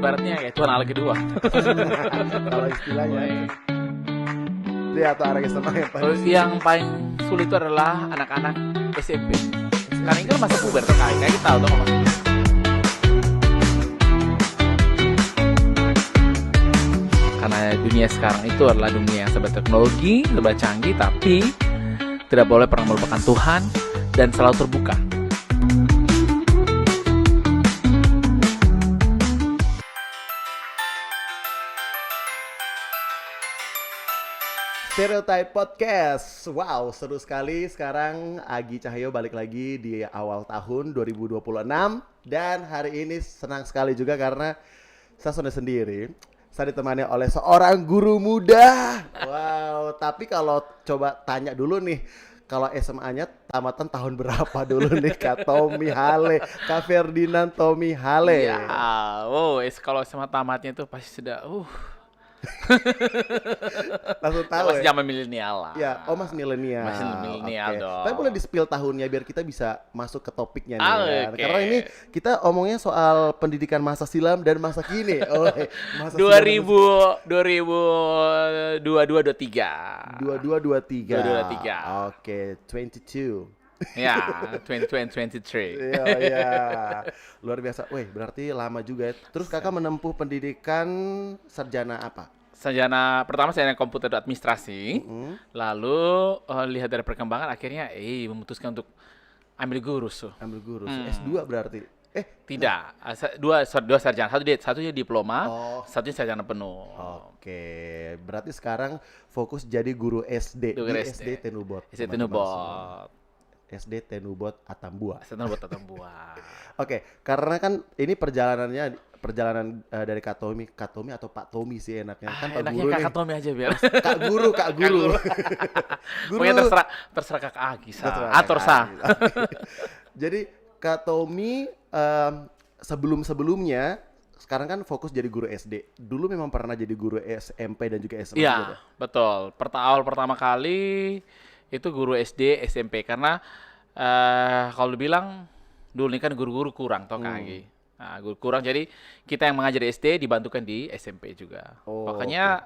ibaratnya kayak Tuhan Allah kedua. Kalau istilahnya dia atau anak SMA yang paling Terus yang paling sulit itu adalah anak-anak SMP. Karena ini kan masa puber tuh kayak kita tahu tuh kalau karena dunia sekarang itu adalah dunia yang serba teknologi, serba canggih, tapi tidak boleh pernah melupakan Tuhan dan selalu terbuka. Stereotype Podcast. Wow, seru sekali. Sekarang Agi Cahyo balik lagi di awal tahun 2026. Dan hari ini senang sekali juga karena saya sudah sendiri. Saya ditemani oleh seorang guru muda. Wow, tapi kalau coba tanya dulu nih, kalau SMA-nya tamatan tahun berapa dulu nih Kak Tommy Hale, Kak Ferdinand Tommy Hale. Ya, wow, kalau SMA tamatnya itu pasti sudah Langsung tahu masih ya? zaman milenial lah. Ya, oh mas milenial. Masih milenial Oke. dong. Tapi boleh di-spill tahunnya biar kita bisa masuk ke topiknya nih kan. Oke. Karena ini kita omongnya soal pendidikan masa silam dan masa kini. Oh, masa 2022 23. 2223. Oke, 22. Ya, 2023. Iya, iya. Luar biasa. Wih, berarti lama juga ya. Terus kakak menempuh pendidikan sarjana apa? Sarjana pertama sarjana komputer dan administrasi. Lalu lihat dari perkembangan akhirnya memutuskan untuk ambil guru. Ambil guru. S2 berarti. Tidak, dua sarjana, satunya diploma, satunya sarjana penuh. Oke, berarti sekarang fokus jadi guru SD di SD Tenubot. SD Tenubot. SD Tenubot Atambua. Atambua. Oke, karena kan ini perjalanan dari Kak Tommy atau Pak Tommy sih enaknya. Kan Pak Enaknya Guru Kakak nih. Tommy aja biar. Kak Guru. Pokoknya terserah Kakak Agi atur sah. Jadi Kak Tommy sebelumnya sekarang kan fokus jadi guru SD. Dulu memang pernah jadi guru SMP dan juga SMA. Iya, betul. Awal pertama kali itu guru SD, SMP karena kalau dibilang dulu ini kan guru-guru kurang toh Kak Agi. Nah, guru kurang jadi kita yang mengajar di SD dibantukan di SMP juga. Makanya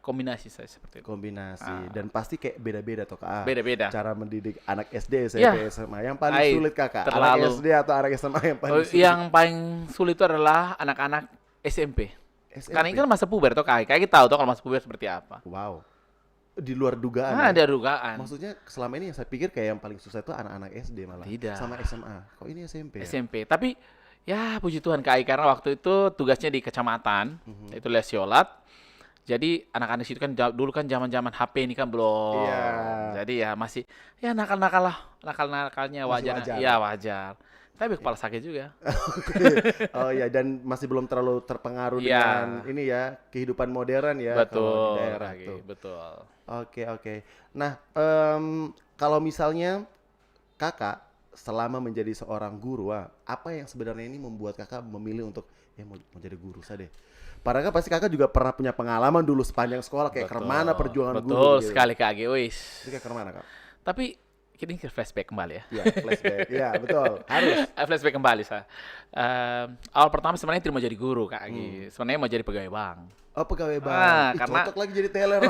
kombinasi saya seperti itu. Kombinasi dan pasti kayak beda-beda toh Kak. Beda-beda. Cara mendidik anak SD, SMP, SMA. Yang paling sulit Kakak, terlalu. anak SD atau anak SMA yang paling sulit? Yang paling sulit itu adalah anak-anak SMP. Karena ini kan masa puber toh Kak Agi. Kayak kita tahu toh kalau masa puber seperti apa. Wow. Di luar dugaan. Ada dugaan. Maksudnya selama ini yang saya pikir kayak yang paling susah itu anak-anak SD malah. Tidak. Sama SMA. Kok ini SMP ya? SMP. Tapi ya puji Tuhan Kak Ai, karena waktu itu tugasnya di kecamatan, itu Lesiolat. Jadi anak-anak situ kan dulu kan zaman-zaman HP ini kan belum. Iya. Jadi ya masih ya nakal-nakalnya wajar. Iya wajar. Tapi kepala sakit juga. Oh iya, dan masih belum terlalu terpengaruh dengan ini ya, kehidupan modern ya. Betul. Kalau di daerah Lagi, tuh. betul. Oke. Nah, kalau misalnya kakak selama menjadi seorang guru, apa yang sebenarnya ini membuat kakak memilih untuk mau jadi guru saja deh? Padahal pasti kakak juga pernah punya pengalaman dulu sepanjang sekolah kayak kemana perjuangan guru. Betul gitu. sekali Kak Agi, wis. Itu kayak kemana Kak? Tapi ini flashback kembali ya. Iya, flashback. Iya, betul. Harus. Flashback kembali saya. Awal pertama sebenarnya tidak mau jadi guru Kak Agi. Sebenarnya mau jadi pegawai bank. Oh, pegawai bank. Karena cocok lagi jadi teller.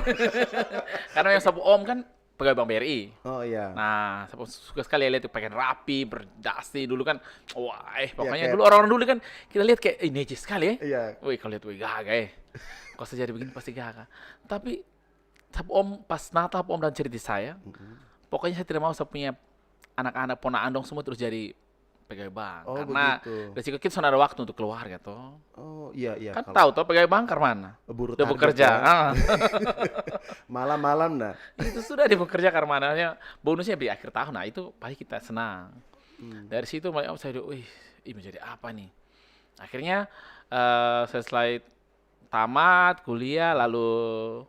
karena yang sapu om kan pegawai bank BRI. Oh iya. Nah, suka sekali lihat itu pakaian rapi, berdasi dulu kan. Wah, pokoknya kayak... dulu orang-orang dulu kan kita lihat kayak necis sekali ya. Iya. Wih, kalau lihat gagah Kalau saya jadi begini pasti gagah. Tapi sapu om pas natap om dan cerita saya, pokoknya saya tidak mau saya punya anak-anak ponakan dong semua terus jadi pegawai bank. Karena resiko kita sudah ada waktu untuk keluarga toh. Oh iya. Kan tahu toh pegawai bank karena udah bekerja. Ya. Malam-malam nah. Itu sudah di bekerja karena bonusnya di akhir tahun. Nah itu pasti kita senang. Dari situ saya ini menjadi apa nih? Akhirnya setelah tamat kuliah lalu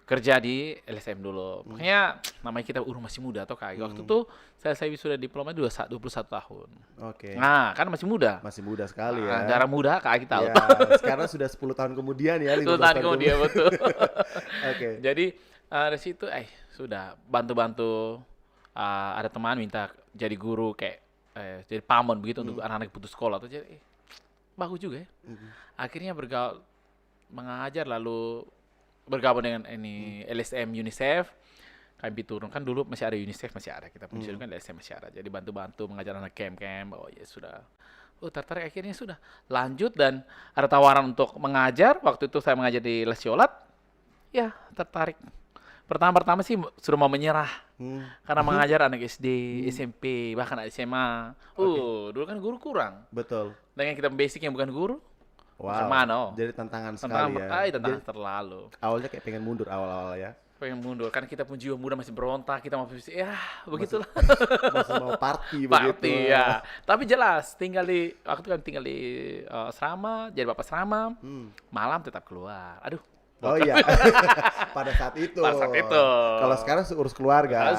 kerja di LSM dulu. Makanya namanya kita masih muda toh Kak. Waktu itu saya wisuda diploma 21 tahun. Oke. Nah, kan masih muda. Masih muda sekali ya. Darah muda Kak kita tahu. Ya, sekarang sudah 10 tahun kemudian ya, 10 tahun kemudian betul. Oke. Jadi dari situ sudah bantu-bantu ada teman minta jadi guru kayak jadi pamon begitu untuk anak-anak putus sekolah tuh jadi bagus juga ya. Akhirnya mengajar lalu bergabung dengan ini LSM UNICEF. Kami turun kan dulu masih ada UNICEF masih ada kita pun kan LSM masih ada. Jadi bantu-bantu mengajar anak camp. Oh ya sudah. Oh tertarik akhirnya sudah lanjut dan ada tawaran untuk mengajar. Waktu itu saya mengajar di Les Yolat. Ya tertarik. Pertama sih sudah mau menyerah karena mengajar anak SD, SMP, bahkan SMA. Dulu kan guru kurang. Betul. Dengan kita basic yang bukan guru. Wow. Mana? Jadi tantangan sekali ya. Tantangan terlalu. Awalnya kayak pengen mundur awal-awal ya. Pengen mundur kan kita pun jiwa muda masih berontak, kita mau ya begitulah. Masih mau party begitu. Ya. Tapi jelas waktu kan tinggal di asrama, jadi bapak asrama. Malam tetap keluar. Aduh. Oh iya. Pada saat itu. Kalau sekarang urus keluarga.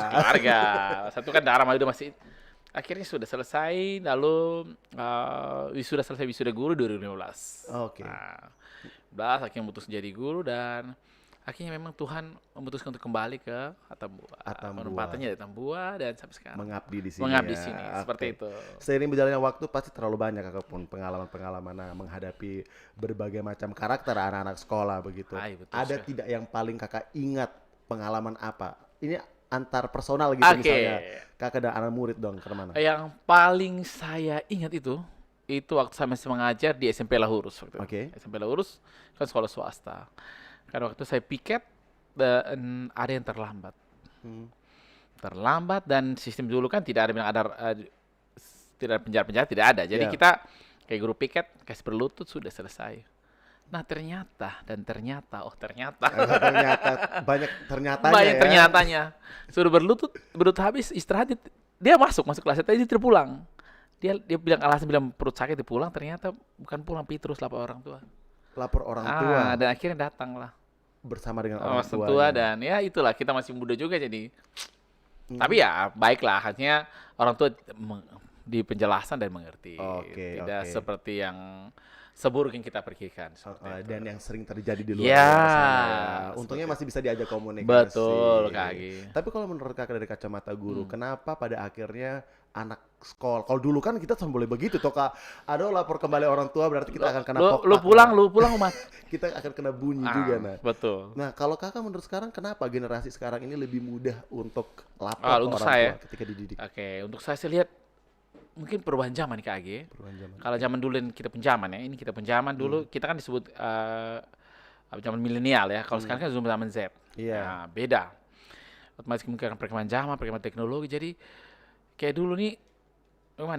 Satu kan darah udah masih. Akhirnya sudah selesai, lalu wisuda guru 2015. Oke. Nah, akhirnya memutus jadi guru dan akhirnya memang Tuhan memutuskan untuk kembali ke Atambua. Penempatannya di Atambua dan sampai sekarang. Mengabdi di sini. Seperti itu. Seiring berjalannya waktu pasti terlalu banyak pun pengalaman-pengalaman menghadapi berbagai macam karakter anak-anak sekolah begitu. Ada tidak yang paling kakak ingat pengalaman apa? Ini antar personal gitu misalnya. Kakak dan anak murid dong kemana? Yang paling saya ingat itu waktu saya masih mengajar di SMP Lahurus. SMP Lahurus kan sekolah swasta. Karena waktu saya piket dan ada yang terlambat. Terlambat dan sistem dulu kan tidak ada tidak ada penjara tidak ada. Jadi kita kayak guru piket kasih berlutut sudah selesai. Nah ternyata banyak ternyatanya. Suruh berlutut habis istirahat dia masuk kelas tadi dia pulang. Dia bilang alasan bilang perut sakit dia pulang, ternyata bukan pulang terus lapor orang tua. Dan akhirnya datanglah bersama dengan orang tua dan ya itulah kita masih muda juga jadi tapi ya baiklah akhirnya orang tua di penjelasan dan mengerti tidak seperti yang seburuk yang kita pikirkan dan yang sering terjadi di luar sana. Untungnya masih bisa diajak komunikasi. Betul Kak Agi. Tapi kalau menurut kakak dari kacamata guru, kenapa pada akhirnya anak sekolah, kalau dulu kan kita cuma boleh begitu toh Kak, ada lapor kembali orang tua berarti kita akan kena lu pulang umat. Kita akan kena bunyi juga Betul. Nah kalau kakak menurut sekarang kenapa generasi sekarang ini lebih mudah untuk lapor ke untuk orang saya, tua ketika dididik? Untuk saya lihat mungkin perubahan zaman nih Kak Agi. Kalau zaman dulu kita pun zaman ya, ini kita pun zaman dulu kita kan disebut zaman milenial ya. Kalau sekarang kan zaman Z. Nah, beda. Otomatis mungkin perkembangan zaman, perkembangan teknologi. Jadi kayak dulu nih,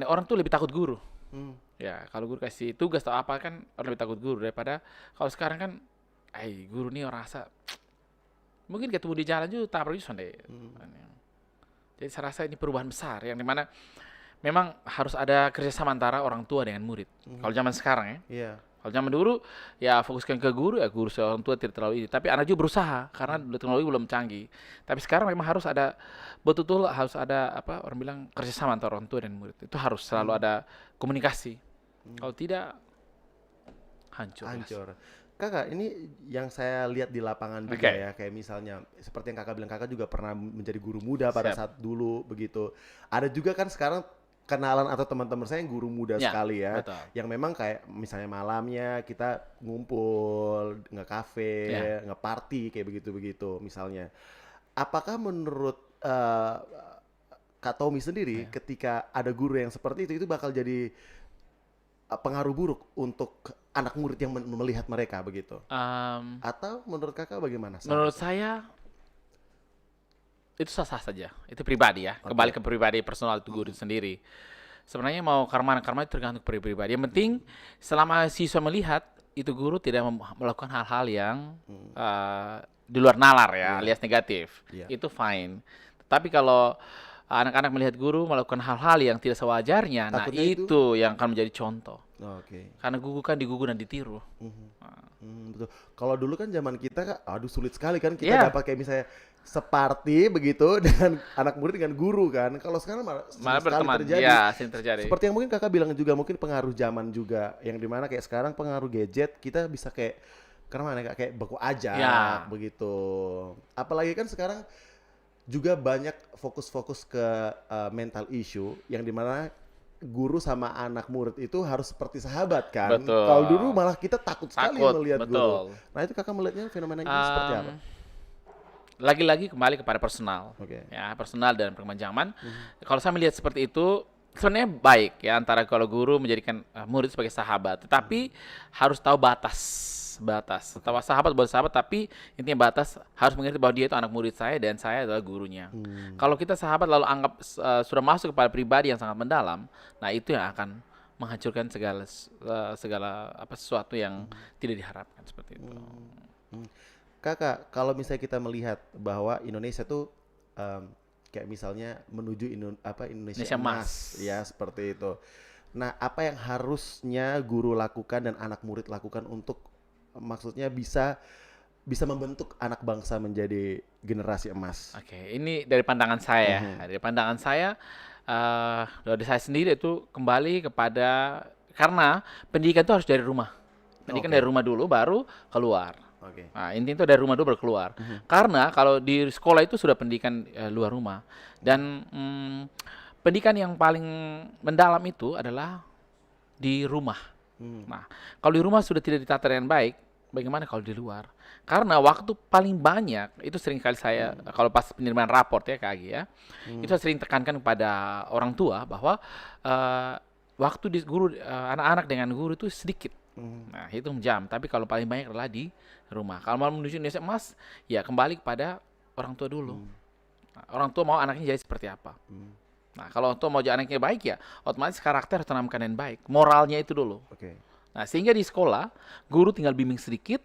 orang tuh lebih takut guru. Ya, kalau guru kasih tugas atau apa kan orang lebih takut guru daripada kalau sekarang kan, guru nih orang rasa mungkin ketemu di jalan juga tabrak juga deh. Jadi saya rasa ini perubahan besar yang dimana memang harus ada kerjasama antara orang tua dengan murid. Kalau zaman sekarang ya. Kalau zaman dulu ya fokuskan ke guru orang tua tidak terlalu ini. Tapi anak juga berusaha karena teknologi belum canggih. Tapi sekarang memang harus ada betul-betul harus ada orang bilang kerjasama antara orang tua dan murid. Itu harus selalu ada komunikasi. Kalau tidak hancur. Kakak, ini yang saya lihat di lapangan juga ya, kayak misalnya seperti yang kakak bilang, kakak juga pernah menjadi guru muda pada saat dulu begitu. Ada juga kan sekarang kenalan atau teman-teman saya yang guru muda sekali ya, yang memang kayak misalnya malamnya kita ngumpul, nge-cafe, nge-party kayak begitu-begitu misalnya. Apakah menurut Kak Tommy sendiri ketika ada guru yang seperti itu bakal jadi pengaruh buruk untuk anak murid yang melihat mereka begitu? Atau menurut kakak bagaimana? Menurut saya itu sah-sah saja, itu pribadi ya. Kembali ke pribadi personal itu guru sendiri. Sebenarnya mau karma itu tergantung pribadi. Yang penting selama siswa melihat itu guru tidak melakukan hal-hal yang di luar nalar ya, alias negatif, itu fine. Tapi kalau anak-anak melihat guru melakukan hal-hal yang tidak sewajarnya, takutnya itu yang akan menjadi contoh. Karena guru kan digugu dan ditiru. Betul. Kalau dulu kan zaman kita, sulit sekali kan kita dapat kayak misalnya separti begitu dengan anak murid dengan guru kan. Kalau sekarang malah berteman sering terjadi. Seperti yang mungkin kakak bilang juga, mungkin pengaruh zaman juga, yang dimana kayak sekarang pengaruh gadget kita bisa kayak kayak beku aja begitu. Apalagi kan sekarang juga banyak fokus ke mental issue yang dimana guru sama anak murid itu harus seperti sahabat kan. Betul. Kalau dulu malah kita takut sekali Takut, melihat betul. guru. Nah itu kakak melihatnya fenomena itu seperti apa? Lagi-lagi kembali kepada personal, Oke. ya personal dan perkembangan zaman. Kalau saya melihat seperti itu, sebenarnya baik ya antara kalau guru menjadikan murid sebagai sahabat, tetapi harus tahu batas. Tahu sahabat buat sahabat, tapi intinya batas harus mengerti bahwa dia itu anak murid saya dan saya adalah gurunya. Kalau kita sahabat lalu anggap sudah masuk kepada pribadi yang sangat mendalam, nah itu yang akan menghancurkan segala sesuatu yang tidak diharapkan seperti itu. Kakak, kalau misalnya kita melihat bahwa Indonesia tuh kayak misalnya menuju Indonesia Indonesia emas, ya seperti itu. Nah, apa yang harusnya guru lakukan dan anak murid lakukan untuk maksudnya bisa membentuk anak bangsa menjadi generasi emas? Oke, ini dari pandangan saya. Dari pandangan saya, dari saya sendiri itu kembali kepada karena pendidikan itu harus dari rumah. Pendidikan dari rumah dulu, baru keluar. Oke. Nah, intinya itu dari rumah dulu baru keluar. Karena kalau di sekolah itu sudah pendidikan luar rumah. Dan pendidikan yang paling mendalam itu adalah di rumah. Nah, kalau di rumah sudah tidak ditata dengan baik, bagaimana kalau di luar? Karena waktu paling banyak itu sering kali saya kalau pas penerimaan raport ya Kak Agi ya, itu saya sering tekankan kepada orang tua bahwa waktu di guru anak-anak dengan guru itu sedikit. Nah, hitung jam. Tapi kalau paling banyak adalah di rumah. Kalau mau menuju Indonesia emas, ya kembali kepada orang tua dulu. Nah, orang tua mau anaknya jadi seperti apa? Nah, kalau orang tua mau jadi anaknya baik ya, otomatis karakter harus tanamkan yang baik. Moralnya itu dulu. Oke. Nah, sehingga di sekolah, guru tinggal bimbing sedikit,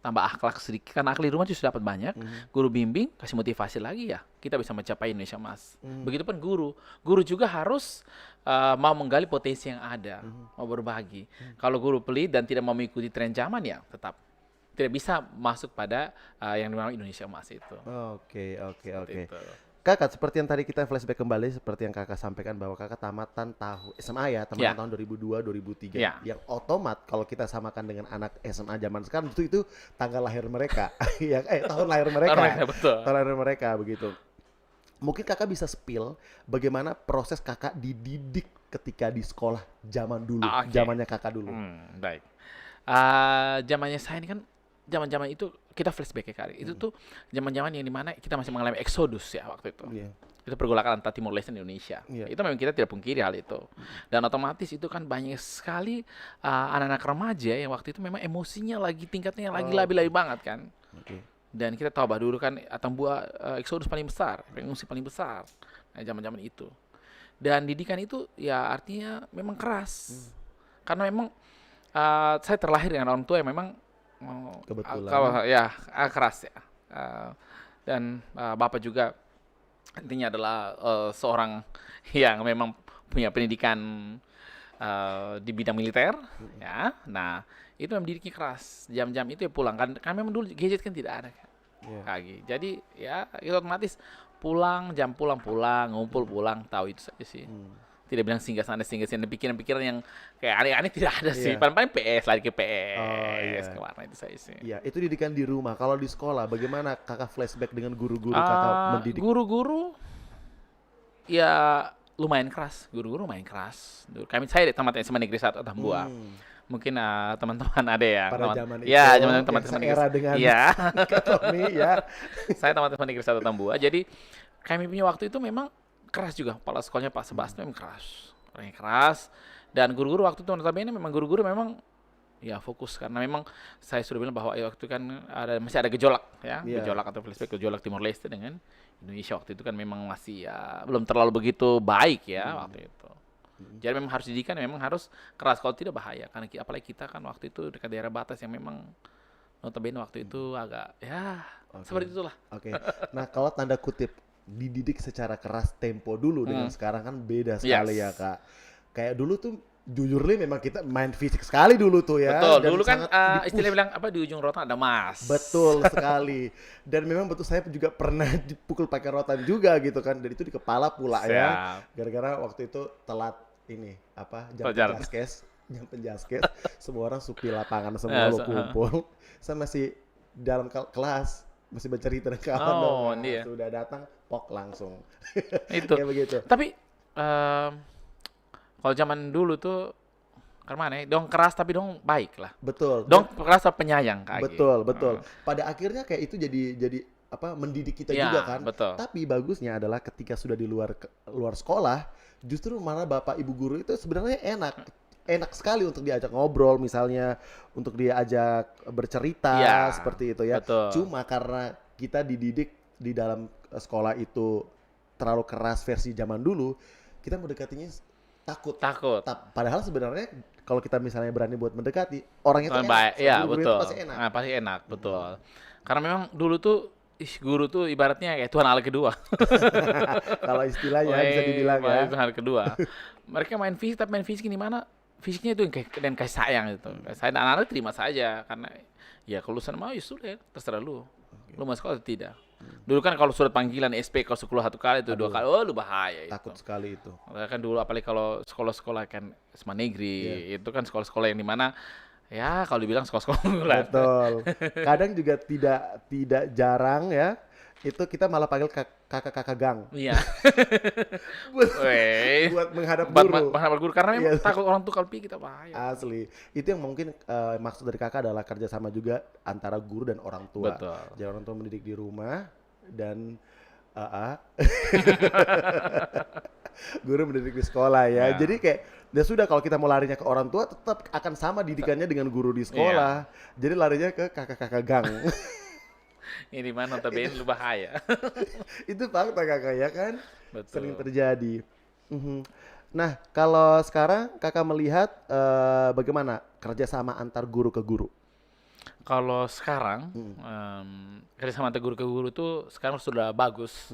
tambah akhlak sedikit. Karena akhlak di rumah juga dapat banyak. Guru bimbing, kasih motivasi lagi ya. Kita bisa mencapai Indonesia emas. Begitupun guru. Guru juga harus mau menggali potensi yang ada. Mau berbagi. Kalau guru pelit dan tidak mau mengikuti tren zaman ya tetap tidak bisa masuk pada yang dinamakan Indonesia emas itu. Oke. Itu. Kakak, seperti yang tadi kita flashback kembali, seperti yang kakak sampaikan bahwa kakak tamatan SMA ya, tamatan tahun 2002, 2003. Ya. Yang otomat kalau kita samakan dengan anak SMA zaman sekarang, itu tanggal lahir mereka. Tahun lahir mereka. Tahun lahir, betul. Tahun lahir mereka, begitu. Mungkin kakak bisa spill bagaimana proses kakak dididik ketika di sekolah zaman dulu, zamannya kakak dulu. Baik. Zamannya saya ini kan, zaman-zaman itu kita flashback ya kali. Itu tuh zaman-zaman yang dimana kita masih mengalami eksodus ya waktu itu. Itu pergolakan antara Timur Leste dan Indonesia. Itu memang kita tidak pungkiri hal itu. Dan otomatis itu kan banyak sekali anak-anak remaja yang waktu itu memang emosinya lagi tingkatnya lagi labil-labil banget kan. Dan kita tahu bahwa dulu kan Atambua eksodus paling besar, pengungsi paling besar. Nah, zaman-zaman itu. Dan didikan itu ya artinya memang keras. Karena memang saya terlahir dengan orang tua yang memang Kebetulan. Keras ya. Dan Bapak juga intinya adalah seorang yang memang punya pendidikan di bidang militer ya. Nah, itu mendidiknya keras. Jam-jam itu ya pulang kan memang dulu gadget kan tidak ada kan. Kaki. Jadi ya itu otomatis pulang, ngumpul pulang, tahu itu saja sih. Tidak bilang singgah sana pikiran-pikiran yang kayak aneh-aneh tidak ada sih. Paling PS lagi ke PS. Kemana itu saya sih. Iya, itu didikan di rumah. Kalau di sekolah, bagaimana kakak flashback dengan guru-guru kakak mendidik? Guru-guru ya lumayan keras. Guru-guru lumayan keras. Saya tamat SMA Negeri 1 Atambua. Mungkin teman-teman ada ya. Pada zaman itu. Ya, teman-teman era dengan Tommy ya. Saya tamat SMA Negeri 1 Atambua. Jadi kami punya waktu itu memang keras juga. Kepala sekolahnya Pak Sebastian memang keras. Orangnya keras. Dan guru-guru waktu itu notabene memang guru-guru memang ya fokus karena memang saya sudah bilang bahwa waktu itu kan masih ada gejolak ya, gejolak atau flashback gejolak Timor Leste dengan Indonesia waktu itu kan memang masih ya belum terlalu begitu baik ya waktu itu. Jadi memang harus didikan, memang harus keras, kalau tidak bahaya karena apalagi kita kan waktu itu dekat daerah batas yang memang notabene waktu itu agak ya seperti itulah. Nah, kalau tanda kutip dididik secara keras tempo dulu dengan sekarang kan beda sekali ya Kak. Kayak dulu tuh jujur memang kita main fisik sekali dulu tuh ya. Betul, dulu kan istilah bilang di ujung rotan ada mas. Betul sekali. Dan memang betul saya juga pernah dipukul pakai rotan juga gitu kan. Dan itu di kepala pula ya. Gara-gara waktu itu telat jam penjaskes. Semua orang supi lapangan semua lo kumpul. Saya masih dalam kelas masih bercerita dengan kawan sudah datang pok langsung. Itu. Kayak begitu. Tapi Kalau zaman dulu tuh karena dong keras tapi dong baik lah. Betul. Dong keras tapi penyayang Kak Agi. Betul, betul. Pada akhirnya kayak itu jadi apa mendidik kita Ya, juga kan. betul. Tapi bagusnya adalah ketika sudah di luar sekolah, justru mana bapak ibu guru itu sebenarnya enak sekali untuk diajak ngobrol, misalnya untuk diajak bercerita Ya, seperti itu ya. betul. Cuma karena kita dididik di dalam sekolah itu terlalu keras versi zaman dulu, kita mendekatinya takut. Takut. Padahal sebenarnya kalau kita misalnya berani buat mendekati, orang itu Orang enak. baik, ya Guru-guru itu betul. pasti enak. Nah, pasti enak, betul. Karena memang dulu tuh guru tuh ibaratnya kayak Tuhan Allah kedua. Kalau istilahnya bisa dibilang ya. Tuhan Allah kedua. Mereka main fisik, tapi main fisik di mana? Fisiknya itu yang kayak dan kasih sayang itu. Kasih sayang, dan anak-anak terima saja karena ya kalau lulusan mau ya sudah, terserah lu. Lu masuk sekolah atau tidak. Dulu kan kalau surat panggilan SP kalau sekolah 1 kali itu 2 kali, oh lu bahaya itu. Takut sekali itu. Kan dulu apalagi kalau sekolah-sekolah kan SMA negeri, itu kan sekolah-sekolah yang dimana ya kalau dibilang sekolah-sekolah unggulan. Betul. Kadang juga tidak jarang ya, itu kita malah panggil kakak-kakak gang Iya. buat, Weh. buat menghadap Buat guru. menghadap guru karena memang Iya. takut orang tuh kalau pergi kita bahaya. Asli. Itu yang mungkin maksud dari kakak adalah kerjasama juga antara guru dan orang tua. Betul. Jadi orang tua mendidik di rumah dan guru mendidik di sekolah ya. Ya. Jadi kayak ya sudah kalau kita mau larinya ke orang tua tetap akan sama didikannya dengan guru di sekolah. Jadi larinya ke kakak-kakak gang. Ini mana notabene lu bahaya. Itu fakta kakak ya kan? Betul. Sering terjadi. Nah, kalau sekarang kakak melihat bagaimana kerjasama antar guru ke guru? Kalau sekarang kerjasama antar guru ke guru itu sekarang sudah bagus.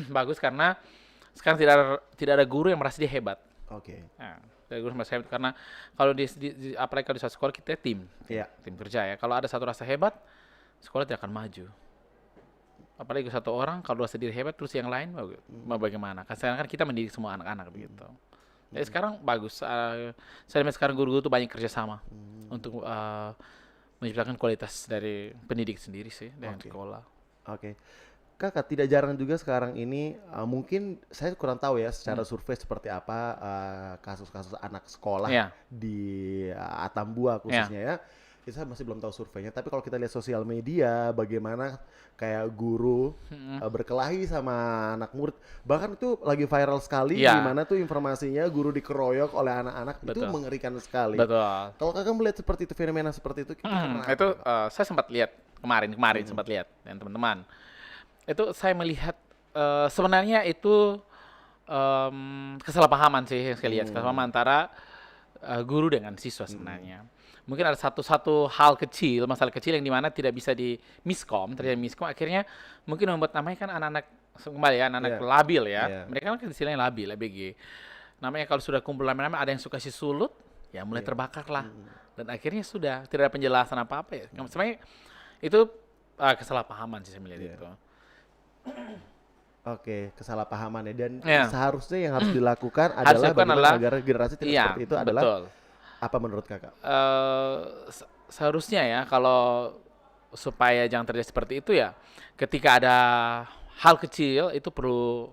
Bagus karena sekarang tidak ada guru yang merasa dia hebat. Oke. Nah, tidak ada guru yang merasa hebat karena kalau apalagi kalau di suatu sekolah kita tim kerja ya. Kalau ada satu rasa hebat, sekolah tidak akan maju. Apalagi satu orang kalau rasa diri hebat terus yang lain mau bagaimana? Karena kan kita mendidik semua anak-anak begitu. Jadi sekarang bagus. Saya lihat sekarang guru-guru itu banyak kerjasama untuk menciptakan kualitas dari pendidik sendiri sih dengan sekolah. Oke. Kakak, tidak jarang juga sekarang ini mungkin saya kurang tahu ya secara survei seperti apa kasus-kasus anak sekolah di Atambua khususnya ya. Itu saya masih belum tahu surveinya, tapi kalau kita lihat sosial media bagaimana kayak guru berkelahi sama anak murid, bahkan itu lagi viral sekali di mana tuh informasinya guru dikeroyok oleh anak-anak. Itu mengerikan sekali. Betul. Kalau kakak melihat seperti itu, fenomena seperti itu, itu saya sempat lihat kemarin sempat lihat dan teman-teman. Itu saya melihat sebenarnya itu kesalahpahaman sih yang saya lihat, kesalahpahaman antara guru dengan siswa sebenarnya. Mungkin ada satu hal kecil, masalah kecil yang dimana tidak bisa terjadi miskom, akhirnya mungkin membuat namanya kan anak-anak kembali ya, anak-anak labil ya. Mereka kan istilahnya labil, ABG. Namanya kalau sudah kumpul lama-lama ada yang suka si sulut, ya mulai terbakar lah. Dan akhirnya sudah tidak ada penjelasan apa-apa ya. Sebenarnya itu kesalahpahaman sih saya melihat itu. Oke, kesalahpahaman ya, dan seharusnya yang harus dilakukan adalah agar generasi tidak seperti itu adalah apa menurut kakak? Seharusnya ya kalau supaya jangan terjadi seperti itu ya, ketika ada hal kecil itu perlu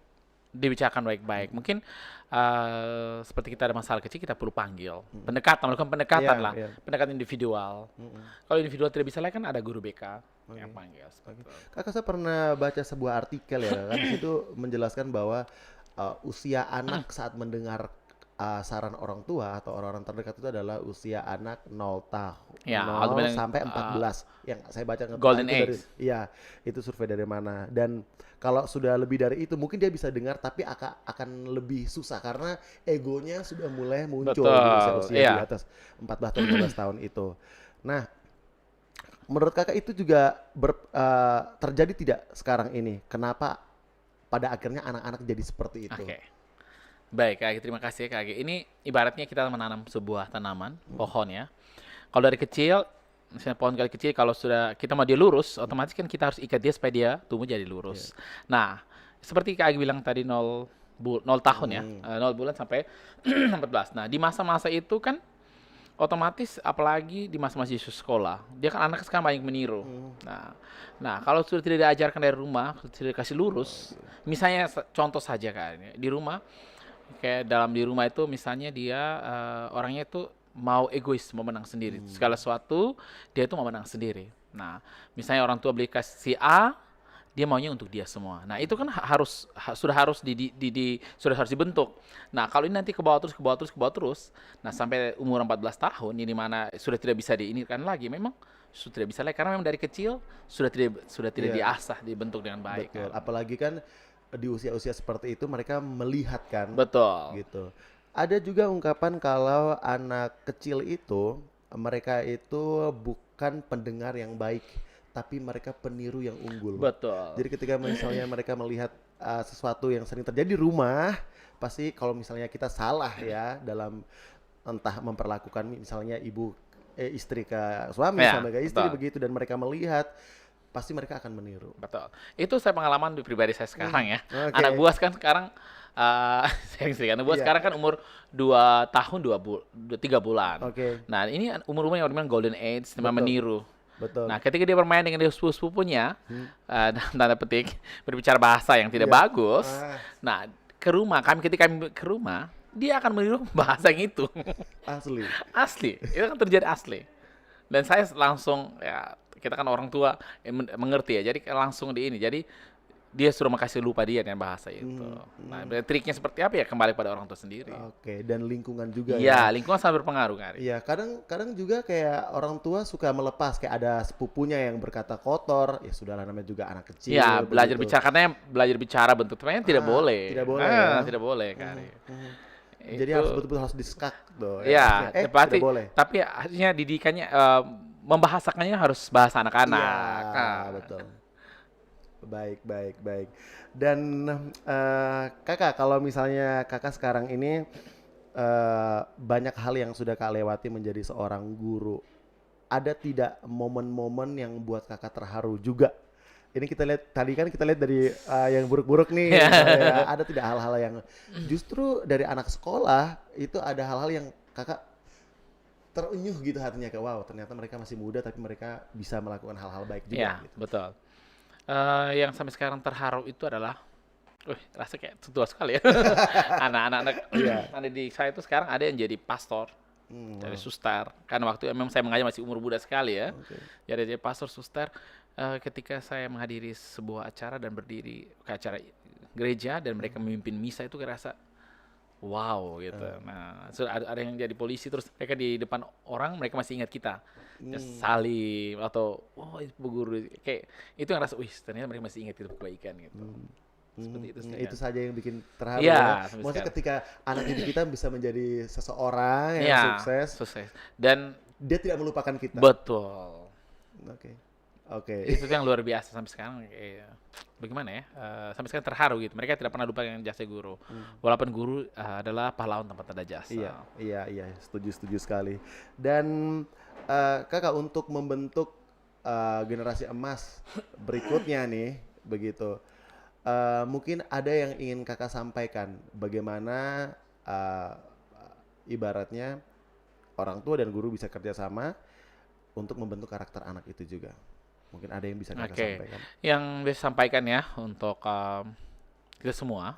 dibicarakan baik-baik. Mungkin seperti kita ada masalah kecil kita perlu panggil, melakukan pendekatan lah, pendekatan individual. Kalau individual tidak bisa lagi kan ada guru BK yang panggil. Kakak, saya pernah baca sebuah artikel ya, kan di situ menjelaskan bahwa usia anak saat mendengar saran orang tua atau orang-orang terdekat itu adalah usia anak 0 tahun, 0 sampai 14. Yang saya baca golden age. Iya, itu survei dari mana. Dan kalau sudah lebih dari itu mungkin dia bisa dengar, tapi akan lebih susah karena egonya sudah mulai muncul di usia-usia di atas 14 atau 15 tahun itu. Nah, menurut kakak itu juga terjadi tidak sekarang ini? Kenapa pada akhirnya anak-anak jadi seperti itu? Baik, Kak, terima kasih Kak. Ini ibaratnya kita menanam sebuah tanaman, pohon ya. Kalau dari kecil, misalnya pohon dari kecil, kalau sudah kita mau dia lurus, otomatis kan kita harus ikat dia supaya dia tumbuh jadi lurus. Nah, seperti Kak bilang tadi 0 tahun ya, 0 bulan sampai 14. Nah, di masa-masa itu kan otomatis apalagi di masa-masa sekolah, dia kan anak sekarang banyak meniru. Nah, kalau sudah tidak diajarkan dari rumah, tidak dikasih lurus, misalnya contoh saja Kak, di rumah Kayak dalam di rumah itu misalnya dia orangnya itu mau egois, mau menang sendiri. Segala sesuatu dia itu mau menang sendiri. Nah, misalnya orang tua beli kasih A, dia maunya untuk dia semua. Nah, itu kan sudah harus sudah harus dibentuk. Nah, kalau ini nanti ke bawah terus ke bawah terus ke bawah terus, nah sampai umur 14 tahun ini mana sudah tidak bisa diinikan lagi. Memang sudah tidak bisa lagi karena memang dari kecil sudah tidak Iya. diasah, dibentuk dengan baik Betul. kan. Apalagi kan di usia-usia seperti itu mereka melihat kan, Betul. gitu. Ada juga ungkapan kalau anak kecil itu mereka itu bukan pendengar yang baik, tapi mereka peniru yang unggul. Betul. Jadi ketika misalnya mereka melihat sesuatu yang sering terjadi di rumah, pasti kalau misalnya kita salah ya dalam entah memperlakukan misalnya istri ke suami, Ya, suami ke istri betul. begitu dan mereka melihat, pasti mereka akan meniru. Betul. Itu saya pengalaman di pribadi saya sekarang ya. Oke. Anak buah kan sekarang sering-sering. Anak buah Iya. sekarang kan umur 2 tahun 3 bulan. Oke. Nah, ini umur-umur yang dimana golden age, memang Betul. meniru. Betul. Nah, ketika dia bermain dengan dia sepupunya, dalam tanda petik, berbicara bahasa yang tidak Iya. bagus, Ah. nah, ketika kami ke rumah, dia akan meniru bahasa yang itu. Asli. Asli, itu kan terjadi asli. Dan saya langsung ya kita kan orang tua mengerti ya, jadi langsung di ini. Jadi dia suruh makasih lupa dia dengan bahasa itu. Nah, triknya seperti apa ya kembali pada orang tua sendiri. Oke, dan lingkungan juga Iya, ya. lingkungan sangat berpengaruh kan. Iya, kadang juga kayak orang tua suka melepas kayak ada sepupunya yang berkata kotor, ya sudahlah namanya juga anak kecil. Iya, belajar begitu. bicara karena yang belajar bicara bentuk temannya tidak boleh. Tidak boleh ya. Tidak boleh kan. Jadi harus betul-betul harus diskak tuh. Iya, Tidak boleh. tapi artinya didikannya membahasakannya harus bahasa anak-anak. Iya, betul. Baik, baik, baik. Dan kakak, kalau misalnya kakak sekarang ini banyak hal yang sudah kak lewati menjadi seorang guru, ada tidak momen-momen yang buat kakak terharu juga? Ini kita lihat tadi kan kita lihat dari yang buruk-buruk nih. Ya, ada tidak hal-hal yang justru dari anak sekolah itu ada hal-hal yang kakak terenyuh gitu hatinya kayak wow ternyata mereka masih muda tapi mereka bisa melakukan hal-hal baik juga. Iya, Gitu. betul. Yang sampai sekarang terharu itu adalah, rasa kayak tua sekali ya. Anak-anak anak di saya itu sekarang ada yang jadi pastor, jadi suster. Karena waktu memang saya mengajar masih umur muda sekali ya. Jadi pastor, suster. Ketika saya menghadiri sebuah acara dan berdiri ke acara gereja dan mereka memimpin misa itu kerasa wow gitu. Nah, ada yang jadi polisi terus mereka di depan orang mereka masih ingat kita. Salim atau itu guru kayak itu yang rasa ternyata mereka masih ingat itu kebaikan gitu. Seperti itu sih. Itu saja yang bikin terharu Iya, ya. sampai Maksudnya sekarang. ketika anak didik kita bisa menjadi seseorang yang Iya, sukses, dan dia tidak melupakan kita. betul. Oke. Itu yang luar biasa sampai sekarang bagaimana ya? Sampai sekarang terharu gitu. Mereka tidak pernah lupa dengan jasa guru. Walaupun guru adalah pahlawan tanpa tanda jasa. Iya, setuju sekali. Dan kakak untuk membentuk generasi emas berikutnya nih, begitu. Mungkin ada yang ingin kakak sampaikan bagaimana ibaratnya orang tua dan guru bisa kerjasama untuk membentuk karakter anak itu juga. Mungkin ada yang bisa kakak sampaikan. Yang bisa sampaikan ya untuk kita semua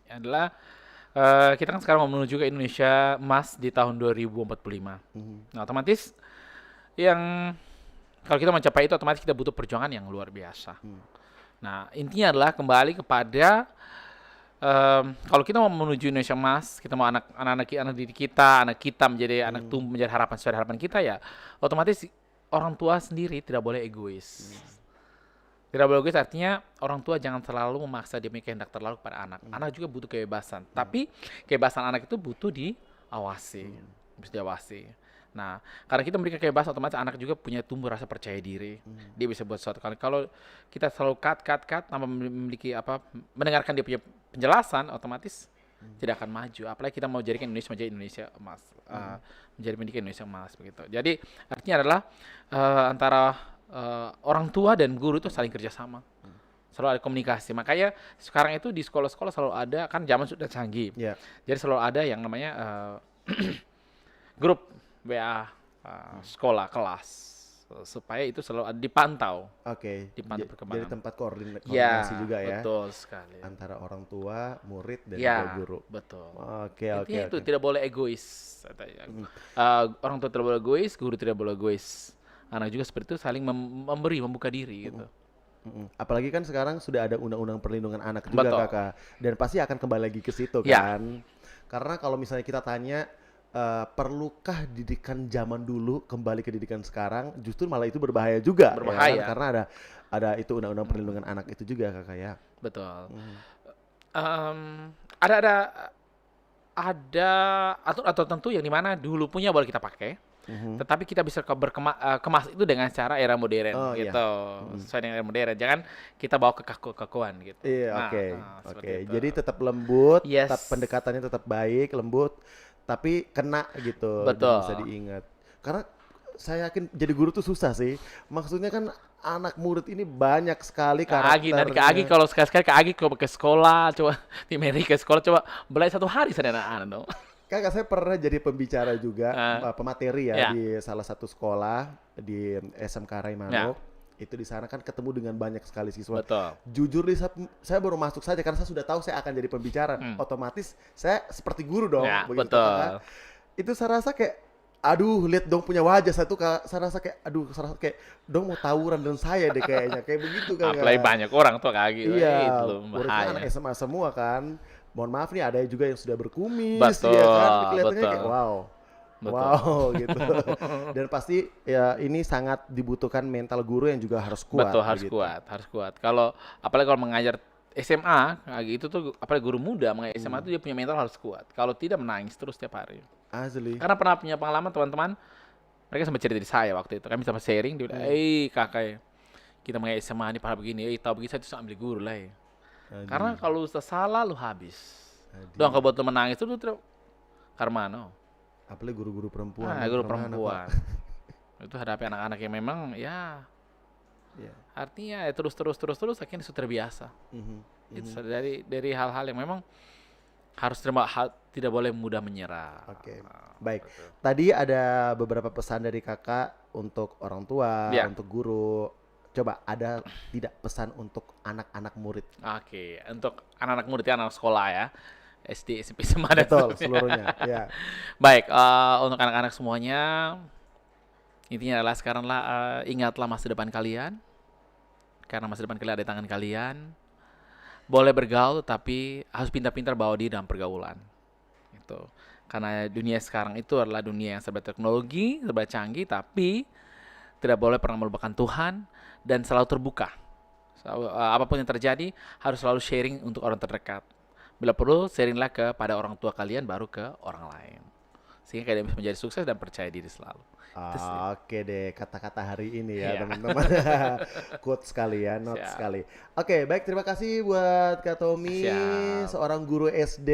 adalah kita kan sekarang mau menuju ke Indonesia emas di tahun 2045. Nah, otomatis yang kalau kita mencapai itu otomatis kita butuh perjuangan yang luar biasa. Nah, intinya adalah kembali kepada kalau kita mau menuju Indonesia emas, kita mau anak didik kita, anak kita menjadi anak tumbuh menjadi harapan sesuai harapan kita ya, otomatis orang tua sendiri tidak boleh egois. Tidak boleh egois artinya orang tua jangan terlalu memaksa dia punya kehendak terlalu kepada anak. Anak juga butuh kebebasan, tapi kebebasan anak itu butuh diawasi, harus diawasi. Nah, karena kita memberikan kebebasan, otomatis anak juga punya tumbuh rasa percaya diri. Dia bisa buat sesuatu. Kalau kita selalu cut tanpa memiliki mendengarkan dia punya penjelasan, otomatis tidak akan maju. Apalagi kita mau jadikan Indonesia menjadi Indonesia emas, menjadi pendidikan Indonesia emas begitu. Jadi artinya adalah antara orang tua dan guru itu saling kerjasama. Selalu ada komunikasi. Makanya sekarang itu di sekolah-sekolah selalu ada, kan zaman sudah canggih. Jadi selalu ada yang namanya grup WA sekolah kelas. supaya itu selalu dipantau. Oke. Dipantau Jadi perkembangan. tempat koordinasi Ya, juga ya betul sekali. antara orang tua, murid dan Ya, juga guru. betul. Oke, oke, Intinya itu oke. tidak boleh egois. Orang tua tidak boleh egois, guru tidak boleh egois. Anak juga seperti itu saling memberi, membuka diri gitu. Apalagi kan sekarang sudah ada undang-undang perlindungan anak juga Betul. kakak, dan pasti akan kembali lagi ke situ Ya. kan. Karena kalau misalnya kita tanya perlukah didikan zaman dulu kembali ke didikan sekarang, justru malah itu berbahaya juga, ya Berbahaya. kan? Karena ada itu undang-undang perlindungan anak itu juga kakak ya. Betul. Em, ada atau tentu yang dimana dulu punya boleh kita pakai, tetapi kita bisa kemas itu dengan cara era modern Oh, iya. gitu, sesuai dengan era modern. Jangan kita bawa ke kaku-kakuan gitu. Iya, Nah, oke. seperti Oke. itu. Jadi tetap lembut, Yes. pendekatannya tetap baik, lembut, tapi kena gitu, dan Betul. bisa diingat. Karena saya yakin jadi guru tuh susah sih. Maksudnya kan anak murid ini banyak sekali Kak Agi, nanti Kak Agi karakternya. kalau sekali-sekali Kak Agi kalau ke sekolah, coba di Mary ke sekolah, coba belajar 1 hari sana anak-anak dong. Kakak saya pernah jadi pembicara juga, pemateri ya Ya. di salah satu sekolah di SMK Raimanuk. Itu di sana kan ketemu dengan banyak sekali siswa. Betul. Jujur di saat saya baru masuk saja karena saya sudah tahu saya akan jadi pembicara. Otomatis saya seperti guru dong, Ya, begitu betul. Kakak. Itu saya rasa kayak aduh, lihat dong punya wajah saya tuh saya rasa kayak aduh, saya rasa kayak dong mau tawuran dengan saya deh kayaknya kayak begitu kan. Apalagi banyak orang tuh Kak Agi. Iya, Itu loh, muridnya anak bahaya. SMA semua kan. Mohon maaf nih ada juga yang sudah berkumis, Betul, ya kan. Kelihatannya betul. kayak wow. Betul. Wow gitu. Dan pasti ya ini sangat dibutuhkan mental guru yang juga harus kuat. Betul, harus begitu. kuat, harus kuat. Kalau apalagi kalau mengajar SMA, itu tuh apalagi guru muda mengajar SMA itu dia punya mental harus kuat. Kalau tidak menangis terus setiap hari. Asli. Karena pernah punya pengalaman teman-teman, mereka sempat cerita di saya waktu itu. Kami sama sharing, dia bilang, kakak, kita mengajar SMA ini parah begini, tahu begini saya tuh ambil guru lah ya. Karena kalau sudah salah lu habis. Doang kalau buat lu menangis itu lu tidak karmano. Apalagi guru-guru perempuan. Guru kemana, perempuan. Pak? Itu hadapi anak-anak yang memang ya Iya. artinya ya terus akhirnya sudah terbiasa. Itu dari hal-hal yang memang harus tidak boleh mudah menyerah. Oke. Baik. Tadi ada beberapa pesan dari kakak untuk orang tua, Ya. untuk guru. Coba ada tidak pesan untuk anak-anak murid? Oke, untuk anak-anak murid ya, anak sekolah ya, SD, SMP, SMA dan Betul, seterusnya. seluruhnya. Ya. Baik, untuk anak-anak semuanya, intinya adalah sekaranglah ingatlah masa depan kalian, karena masa depan kalian ada di tangan kalian. Boleh bergaul, tapi harus pintar-pintar bawa diri dalam pergaulan. Itu. Karena dunia sekarang itu adalah dunia yang serba teknologi, serba canggih, tapi tidak boleh pernah melupakan Tuhan dan selalu terbuka. Apapun yang terjadi harus selalu sharing untuk orang terdekat. Bila perlu sharinglah kepada orang tua kalian baru ke orang lain. Sehingga kalian bisa menjadi sukses dan percaya diri selalu. Itu sih. Oke deh, kata-kata hari ini ya Iya. teman-teman. Quote sekali ya, not Siap. sekali. Oke, baik, terima kasih buat Kak Tommy, Siap. seorang guru SD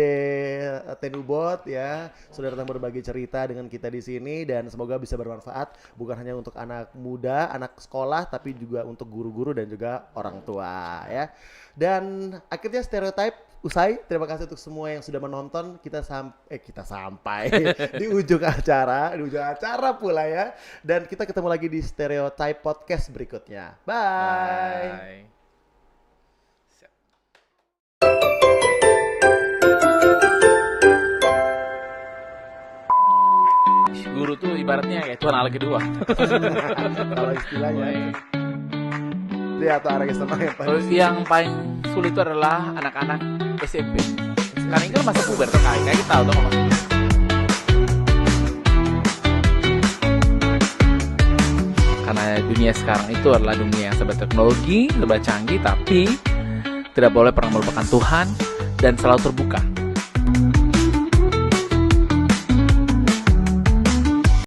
Tenubot ya, sudah datang berbagi cerita dengan kita di sini dan semoga bisa bermanfaat bukan hanya untuk anak muda, anak sekolah, tapi juga untuk guru-guru dan juga orang tua ya. Dan akhirnya stereotype usai. Terima kasih untuk semua yang sudah menonton. Kita sampai di ujung acara pula ya. Dan kita ketemu lagi di Stereotype Podcast berikutnya. Bye. Siap. Guru tuh ibaratnya kayak Tuhan Allah kedua. Kalau istilahnya dia atau anak SMA yang paling Terus yang paling sulit itu adalah anak-anak SMP. Karena ini kan masa puber tuh kayak kita tahu dong apa. Karena dunia sekarang itu adalah dunia yang serba teknologi, serba canggih, tapi tidak boleh pernah melupakan Tuhan dan selalu terbuka.